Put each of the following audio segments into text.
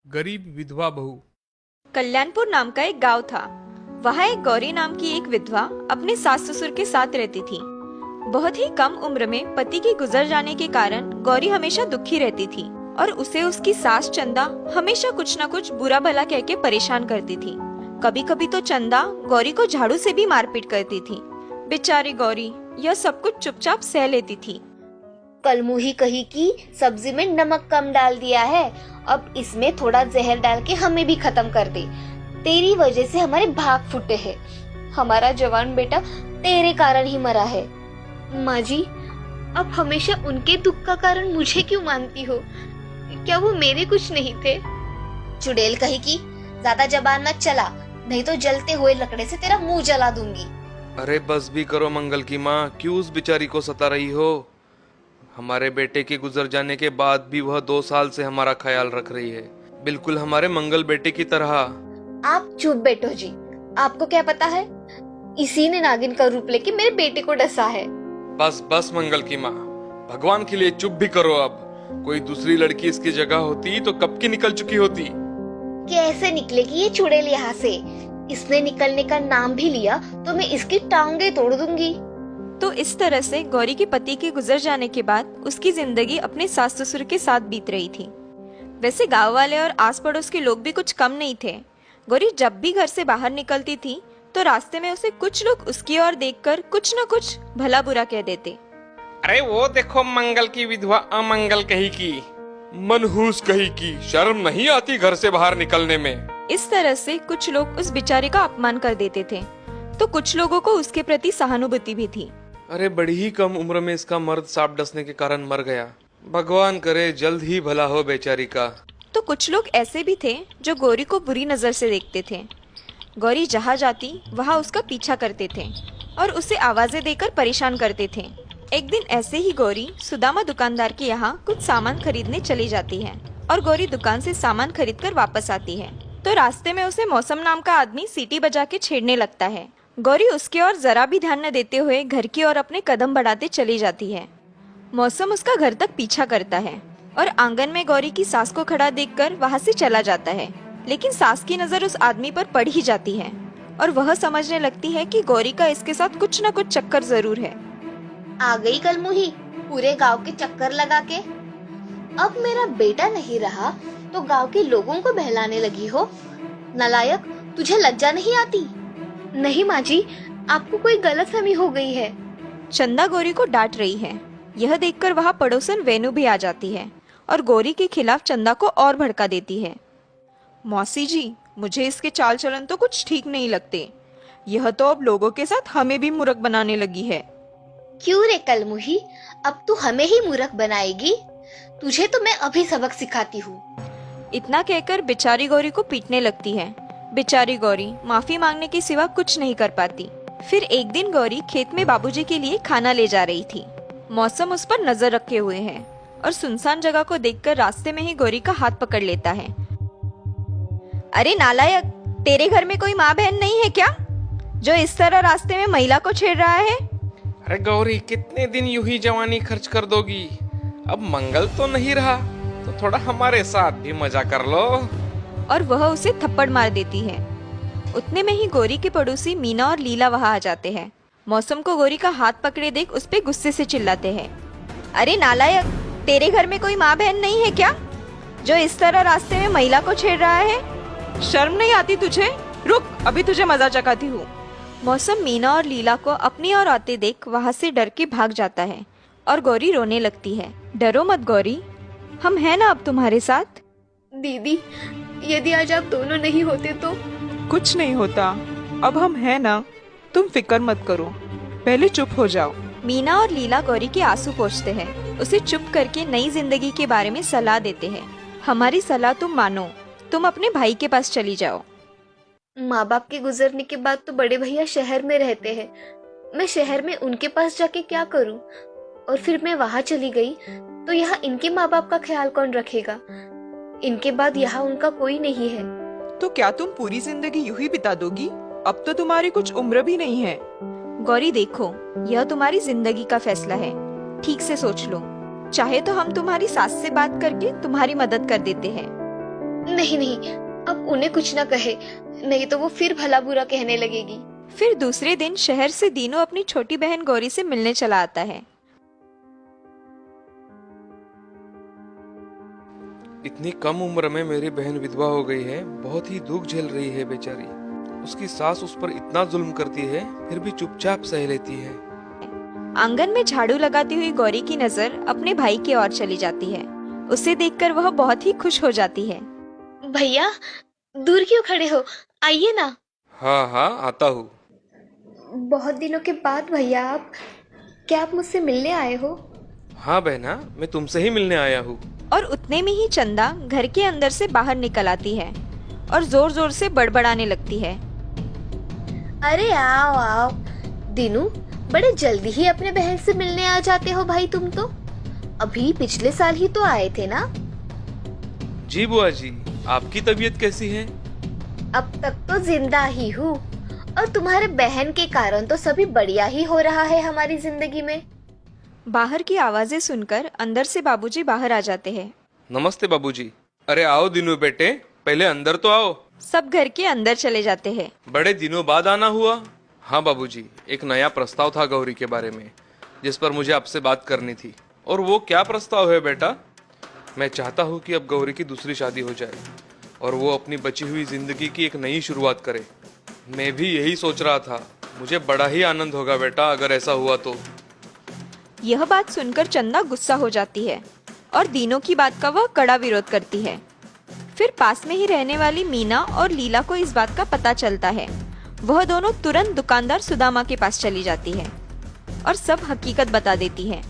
गरीब विधवा बहू। कल्याणपुर नाम का एक गांव था। वहाँ एक गौरी नाम की एक विधवा अपने सास ससुर के साथ रहती थी। बहुत ही कम उम्र में पति के गुजर जाने के कारण गौरी हमेशा दुखी रहती थी और उसे उसकी सास चंदा हमेशा कुछ न कुछ बुरा भला कह के परेशान करती थी। कभी कभी तो चंदा गौरी को झाड़ू से भी मारपीट करती थी। बेचारी गौरी यह सब कुछ चुपचाप सह लेती थी। कल मुही कही कि सब्जी में नमक कम डाल दिया है, अब इसमें थोड़ा जहर डाल के हमें भी खत्म कर दे। तेरी वजह से हमारे भाग फूटे हैं। हमारा जवान बेटा तेरे कारण ही मरा है। माँ जी, अब हमेशा उनके दुख का कारण मुझे क्यों मानती हो? क्या वो मेरे कुछ नहीं थे? चुड़ैल कही कि ज्यादा जबान मत चला, नहीं तो जलते हुए लकड़े से तेरा मुंह जला दूंगी। अरे बस भी करो मंगल की माँ, क्यों उस बेचारी को सता रही हो? हमारे बेटे के गुजर जाने के बाद भी वह 2 साल से हमारा ख्याल रख रही है, बिल्कुल हमारे मंगल बेटे की तरह। आप चुप बैठो जी, आपको क्या पता है, इसी ने नागिन का रूप लेके मेरे बेटे को डसा है। बस बस मंगल की माँ, भगवान के लिए चुप भी करो। अब कोई दूसरी लड़की इसकी जगह होती तो कब की निकल चुकी होती। कैसे निकलेगी ये चुड़ैल यहाँ से? इसने निकलने का नाम भी लिया तो मैं इसकी टांगे तोड़ दूंगी। तो इस तरह से गौरी के पति के गुजर जाने के बाद उसकी जिंदगी अपने सास ससुर के साथ बीत रही थी। वैसे गांव वाले और आस पड़ोस के लोग भी कुछ कम नहीं थे। गौरी जब भी घर से बाहर निकलती थी तो रास्ते में उसे कुछ लोग उसकी ओर देखकर कुछ न कुछ भला बुरा कह देते। अरे वो देखो मंगल की विधवा अमंगल कही की, मनहूस कही की, शर्म नहीं आती घर से बाहर निकलने में। इस तरह से कुछ लोग उस बेचारे का अपमान कर देते थे, तो कुछ लोगों को उसके प्रति सहानुभूति भी थी। अरे बड़ी ही कम उम्र में इसका मर्द सांप डसने के कारण मर गया। भगवान करे जल्द ही भला हो बेचारी का। तो कुछ लोग ऐसे भी थे जो गौरी को बुरी नजर से देखते थे। गौरी जहाँ जाती वहाँ उसका पीछा करते थे और उसे आवाजें देकर परेशान करते थे। एक दिन ऐसे ही गौरी सुदामा दुकानदार के यहाँ कुछ सामान खरीदने चली जाती है और गौरी दुकान से सामान खरीद कर वापस आती है तो रास्ते में उसे मौसम नाम का आदमी सीटी बजा के छेड़ने लगता है। गौरी उसकी ओर जरा भी ध्यान न देते हुए घर की ओर अपने कदम बढ़ाते चली जाती है। मौसम उसका घर तक पीछा करता है और आंगन में गौरी की सास को खड़ा देखकर वहाँ से चला जाता है, लेकिन सास की नजर उस आदमी पर पड़ ही जाती है और वह समझने लगती है कि गौरी का इसके साथ कुछ न कुछ चक्कर जरूर है। आ गई कल मुही पूरे गांव के चक्कर लगा के। अब मेरा बेटा नहीं रहा तो गांव के लोगों को बहलाने लगी हो। नालायक, तुझे लज्जा नहीं आती? नहीं माँ जी, आपको कोई गलतफहमी हो गई है। चंदा गौरी को डांट रही है। यह देखकर वहाँ पड़ोसन वेणु भी आ जाती है और गौरी के खिलाफ चंदा को और भड़का देती है। मौसी जी, मुझे इसके चाल चलन तो कुछ ठीक नहीं लगते। यह तो अब लोगों के साथ हमें भी मूर्ख बनाने लगी है। क्यों रे कल मुही, अब तू हमें ही मूर्ख बनाएगी? तुझे तो मैं अभी सबक सिखाती हूँ। इतना कहकर बेचारी गौरी को पीटने लगती है। बेचारी गौरी माफी मांगने के सिवा कुछ नहीं कर पाती। फिर एक दिन गौरी खेत में बाबूजी के लिए खाना ले जा रही थी। मौसम उस पर नजर रखे हुए है और सुनसान जगह को देखकर रास्ते में ही गौरी का हाथ पकड़ लेता है। अरे नालायक, तेरे घर में कोई माँ बहन नहीं है क्या, जो इस तरह रास्ते में महिला को छेड़ रहा है? अरे गौरी, कितने दिन यूं ही जवानी खर्च कर दोगी? अब मंगल तो नहीं रहा तो थोड़ा हमारे साथ भी मजा कर लो। और वह उसे थप्पड़ मार देती है। उतने में ही गौरी के पड़ोसी मीना और लीला वहाँ आ जाते हैं। मौसम को गौरी का हाथ पकड़े देख उस पे गुस्से से चिल्लाते हैं। अरे नालायक, तेरे घर में कोई माँ बहन नहीं है क्या, जो इस तरह रास्ते में महिला को छेड़ रहा है? शर्म नहीं आती तुझे? रुक, अभी तुझे मजा चखाती हूँ। मौसम मीना और लीला को अपनी ओर आते देख वहाँ से डर के भाग जाता है और गौरी रोने लगती है। डरो मत गौरी, हम हैं ना अब तुम्हारे साथ। दीदी, यदि आज आप दोनों नहीं होते तो? कुछ नहीं होता, अब हम हैं ना, तुम फिक्र मत करो, पहले चुप हो जाओ। मीना और लीला गौरी के आंसू पोंछते हैं, उसे चुप करके नई जिंदगी के बारे में सलाह देते हैं। हमारी सलाह तुम मानो, तुम अपने भाई के पास चली जाओ। माँ बाप के गुजरने के बाद तो बड़े भैया शहर में रहते हैं। मैं शहर में उनके पास जाके क्या करूँ? और फिर मैं वहाँ चली गई तो यहाँ इनके माँ बाप का ख्याल कौन रखेगा? इनके बाद यहाँ उनका कोई नहीं है। तो क्या तुम पूरी जिंदगी यूं ही बिता दोगी? अब तो तुम्हारी कुछ उम्र भी नहीं है। गौरी देखो, यह तुम्हारी जिंदगी का फैसला है, ठीक से सोच लो। चाहे तो हम तुम्हारी सास से बात करके तुम्हारी मदद कर देते हैं। नहीं नहीं, अब उन्हें कुछ ना कहे, नहीं तो वो फिर भला बुरा कहने लगेगी। फिर दूसरे दिन शहर से दीनू अपनी छोटी बहन गौरी से मिलने चला आता है। इतनी कम उम्र में मेरी बहन विधवा हो गई है, बहुत ही दुख झेल रही है बेचारी। उसकी सास उस पर इतना जुल्म करती है, फिर भी चुपचाप सह लेती है। आंगन में झाड़ू लगाती हुई गौरी की नजर अपने भाई की ओर चली जाती है। उसे देखकर वह बहुत ही खुश हो जाती है। भैया, दूर क्यों खड़े हो, आइए ना। हाँ हाँ, आता हूँ। बहुत दिनों के बाद भैया आप, क्या आप मुझसे मिलने आए हो? हाँ बहना, मैं तुमसे ही मिलने आया हूँ। और उतने में ही चंदा घर के अंदर से बाहर निकल आती है और जोर जोर से बड़बड़ाने लगती है। अरे आओ आओ दीनू, बड़े जल्दी ही अपने बहन से मिलने आ जाते हो भाई तुम तो। अभी पिछले साल ही तो आए थे ना। जी बुआ जी, आपकी तबीयत कैसी है? अब तक तो जिंदा ही हूँ, और तुम्हारे बहन के कारण तो सभी बढ़िया ही हो रहा है हमारी जिंदगी में। बाहर की आवाजें सुनकर अंदर से बाबूजी बाहर आ जाते हैं। नमस्ते बाबूजी। अरे आओ दिनू बेटे, पहले अंदर तो आओ। सब घर के अंदर चले जाते हैं। बड़े दिनों बाद आना हुआ। हाँ बाबूजी, एक नया प्रस्ताव था गौरी के बारे में, जिस पर मुझे आपसे बात करनी थी। और वो क्या प्रस्ताव है बेटा? मैं चाहता हूँ कि अब गौरी की दूसरी शादी हो जाए और वो अपनी बची हुई जिंदगी की एक नई शुरुआत करे। मैं भी यही सोच रहा था। मुझे बड़ा ही आनंद होगा बेटा अगर ऐसा हुआ तो। यह बात सुनकर चंदा गुस्सा हो जाती है और दीनों की बात का वह कड़ा विरोध करती है। फिर पास में ही रहने वाली मीना और लीला को इस बात का पता चलता है। वह दोनों तुरंत दुकानदार सुदामा के पास चली जाती है और सब हकीकत बता देती है।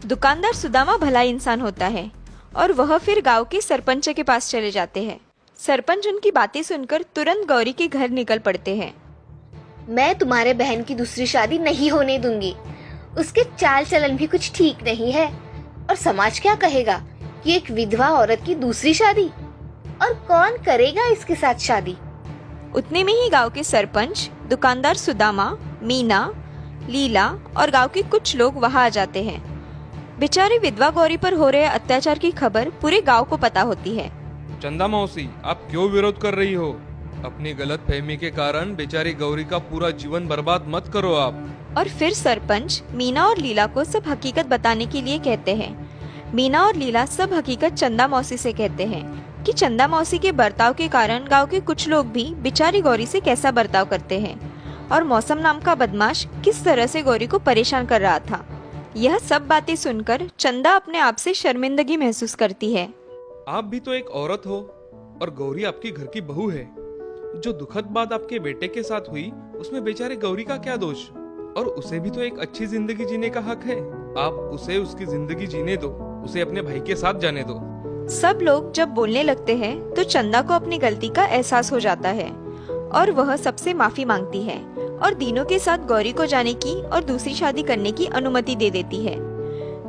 दुकानदार सुदामा भला इंसान होता है और वह फिर गांव के सरपंच के पास चले जाते हैं। सरपंच उनकी बातें सुनकर तुरंत गौरी के घर निकल पड़ते हैं। मैं तुम्हारे बहन की दूसरी शादी नहीं होने दूंगी। उसके चाल चलन भी कुछ ठीक नहीं है, और समाज क्या कहेगा कि एक विधवा औरत की दूसरी शादी, और कौन करेगा इसके साथ शादी। उतने में ही गांव के सरपंच, दुकानदार सुदामा, मीना, लीला और गांव के कुछ लोग वहां आ जाते हैं। बेचारी विधवा गौरी पर हो रहे अत्याचार की खबर पूरे गांव को पता होती है। चंदा मौसी, आप क्यों विरोध कर रही हो? अपनी गलत फहमी के कारण बेचारी गौरी का पूरा जीवन बर्बाद मत करो आप। और फिर सरपंच मीना और लीला को सब हकीकत बताने के लिए कहते हैं। मीना और लीला सब हकीकत चंदा मौसी से कहते हैं कि चंदा मौसी के बर्ताव के कारण गांव के कुछ लोग भी बेचारी गौरी से कैसा बर्ताव करते हैं और मौसम नाम का बदमाश किस तरह से गौरी को परेशान कर रहा था। यह सब बातें सुनकर चंदा अपने आप से शर्मिंदगी महसूस करती है। आप भी तो एक औरत हो और गौरी आपकी घर की बहू है। जो दुखद बात आपके बेटे के साथ हुई, उसमें बेचारे गौरी का क्या दोष? और उसे भी तो एक अच्छी जिंदगी जीने का हक है। आप उसे उसकी जिंदगी जीने दो, उसे अपने भाई के साथ जाने दो। सब लोग जब बोलने लगते हैं तो चंदा को अपनी गलती का एहसास हो जाता है और वह सबसे माफी मांगती है और दीनू के साथ गौरी को जाने की और दूसरी शादी करने की अनुमति दे देती है।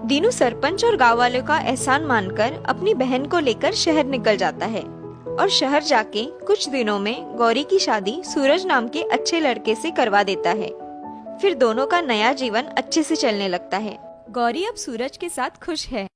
दीनू सरपंच और गांव वालों का एहसान मानकर अपनी बहन को लेकर शहर निकल जाता है और शहर जाके कुछ दिनों में गौरी की शादी सूरज नाम के अच्छे लड़के से करवा देता है। फिर दोनों का नया जीवन अच्छे से चलने लगता है। गौरी अब सूरज के साथ खुश है।